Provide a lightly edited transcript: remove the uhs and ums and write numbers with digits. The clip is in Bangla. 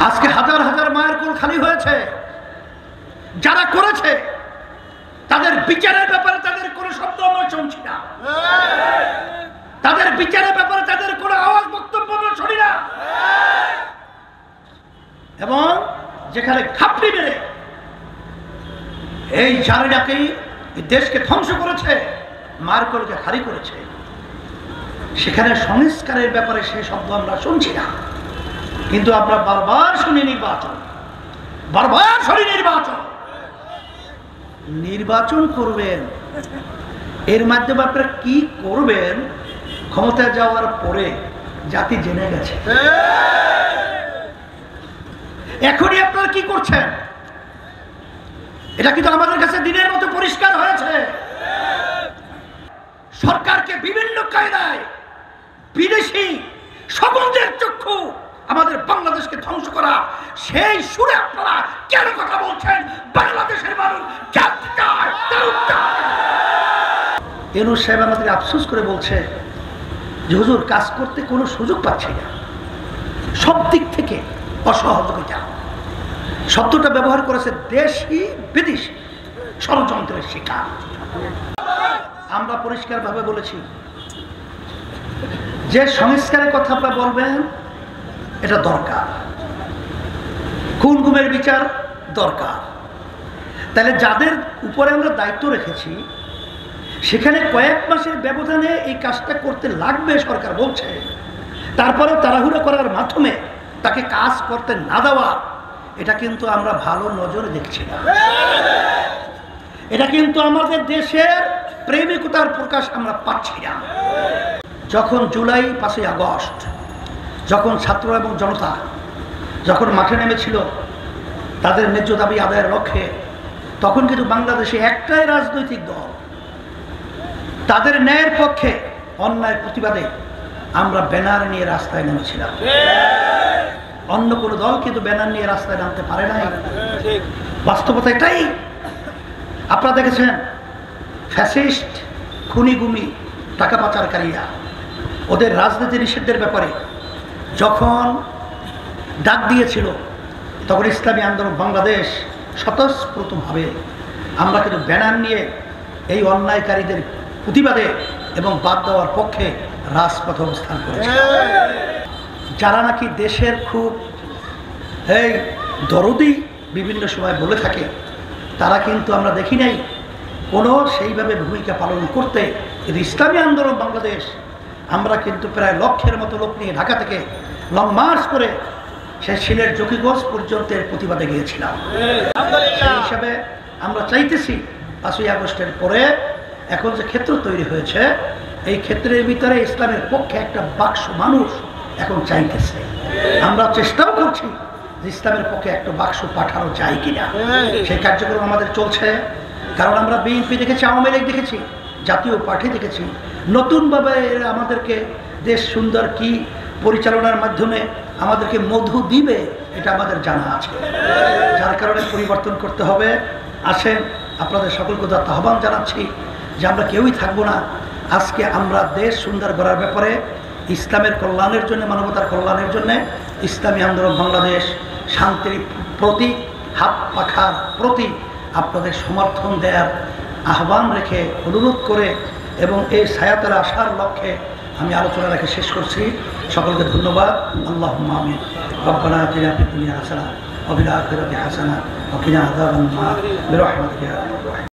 আজকে হাজার হাজার মায়ের কোল খালি হয়েছে। যারা করেছে তাদের বিচারের ব্যাপারে তাদের কোনো শব্দ আমরা শুনছি না, তাদের বিচারের ব্যাপারে তাদের কোনো আওয়াজ বক্তব্য আমরা শুনি না। এবং যেখানে খাপড়ি মেরে এই জারিটাকেই দেশকে ধ্বংস করেছে, মায়ের কোলকে খালি করেছে, সেখানে সংস্কারের ব্যাপারে সেই শব্দ আমরা শুনছি না। কিন্তু আমরা বারবার শুনি নির্বাচন, বারবার শুনি নির্বাচন। নির্বাচন করবেন, এর মাধ্যমে আপনারা কি করবেন ক্ষমতায় যাওয়ার পরে জাতি জেনে গেছে। এখনই আপনারা কি করছেন এটা কিন্তু আমাদের কাছে দিনের মতো পরিষ্কার হয়েছে। সরকারকে বিভিন্ন কায়দায় বিদেশি শকুনদের চক্ষু আমাদের বাংলাদেশকে ধ্বংস করা, সেই সুরে আপনারা কেন কথা বলছেন? বাংলাদেশের মানুষ জানতে চায়। ইউনূস সাহেব আমাদের আফসোস করে বলছে যে হুজুর কাজ করতে কোনো সুযোগ পাচ্ছি না, সব দিক থেকে অসহযোগিতা। শব্দটা ব্যবহার করেছে দেশি বিদেশি ষড়যন্ত্রের শিকার। আমরা পরিষ্কারভাবে বলেছি যে সংস্কারের কথা আপনারা বলবেন এটা দরকার, খুন গুমের বিচার দরকার। তাহলে যাদের উপরে আমরা দায়িত্ব রেখেছি সেখানে কয়েক মাসের ব্যবধানে এই কাজটা করতে লাগবে সরকার বলছে, তারপরেও তাড়াহুড়ো করার মাধ্যমে তাকে কাজ করতে না দেওয়া, এটা কিন্তু আমরা ভালো নজরে দেখছি না। এটা কিন্তু আমাদের দেশের প্রেমিকতার প্রকাশ আমরা পাচ্ছি না। যখন জুলাই 5ই আগস্ট যখন ছাত্র এবং জনতা যখন মাঠে নেমেছিল তাদের ন্যায্য দাবি আদায়ের লক্ষ্যে, তখন কিন্তু বাংলাদেশে একটাই রাজনৈতিক দল তাদের ন্যায়ের পক্ষে, অন্যায়ের প্রতিবাদে আমরা ব্যানার নিয়ে রাস্তায় নেমেছিলাম। অন্য কোনো দল কিন্তু ব্যানার নিয়ে রাস্তায় নামতে পারে নাই। বাস্তবতা এটাই। আপনারা দেখেছেন ফ্যাসিস্ট, খুনি গুমি, টাকা পাচারকারীরা ওদের রাজনীতি নিষিদ্ধের ব্যাপারে যখন ডাক দিয়েছিল, তখন ইসলামী আন্দোলন বাংলাদেশ স্বতঃস্ফূর্তভাবে আমরা কিন্তু ব্যানার নিয়ে এই অন্যায়কারীদের প্রতিবাদে এবং বাদ দেওয়ার পক্ষে রাজপথে অবস্থান করেছে। যারা নাকি দেশের খুব দরদি বিভিন্ন সময় বলে থাকে, তারা কিন্তু আমরা দেখি নাই কোনো সেইভাবে ভূমিকা পালন করতে। কিন্তু ইসলামী আন্দোলন বাংলাদেশ আমরা কিন্তু প্রায় লক্ষের মতো লোক নিয়ে ঢাকা থেকে লং মার্চ করে সেই সিলেট জকিগঞ্জ পর্যন্ত প্রতিবাদে গিয়েছিলাম। সেই হিসাবে আমরা চাইতেছি 5ই আগস্টের পরে এখন যে ক্ষেত্র তৈরি হয়েছে, এই ক্ষেত্রের ভিতরে ইসলামের পক্ষে একটা বাক্স মানুষ এখন চাইতেছে। আমরা চেষ্টাও করছি যে ইসলামের পক্ষে একটা বাক্স পাঠানো যায় কিনা। সেই কার্যক্রম আমাদের চলছে। কারণ আমরা বিএনপি দেখেছি, আওয়ামী লীগ দেখেছি, জাতীয় পার্টি দেখেছি, নতুনভাবে আমাদেরকে দেশ সুন্দর কি পরিচালনার মাধ্যমে আমাদেরকে মধু দিবে এটা আমাদের জানা আছে। যার কারণে পরিবর্তন করতে হবে। আসেন, আপনাদের সকলকে আহ্বান জানাচ্ছি যে আমরা কেউই থাকবো না। আজকে আমরা দেশ সুন্দর করার ব্যাপারে ইসলামের কল্যাণের জন্য, মানবতার কল্যাণের জন্য ইসলামী আন্দোলন বাংলাদেশ শান্তির প্রতি, হাত পাখার প্রতি আপনাদের সমর্থন দেওয়ার আহ্বান রেখে, অনুরোধ করে এবং এই ছায়াতলে আসার লক্ষ্যে আমি আলোচনা রেখে শেষ করছি। সকলকে ধন্যবাদ। আল্লাহুম্মা আমিন। রব্বানা আতিনা ফিদ দুনিয়া হাসানাহ ওয়া ফিল আখিরাতি হাসানাহ ওয়া কিনা আযাবান নার বিরহমাতিকা ইয়া আরহামার রাহিমিন।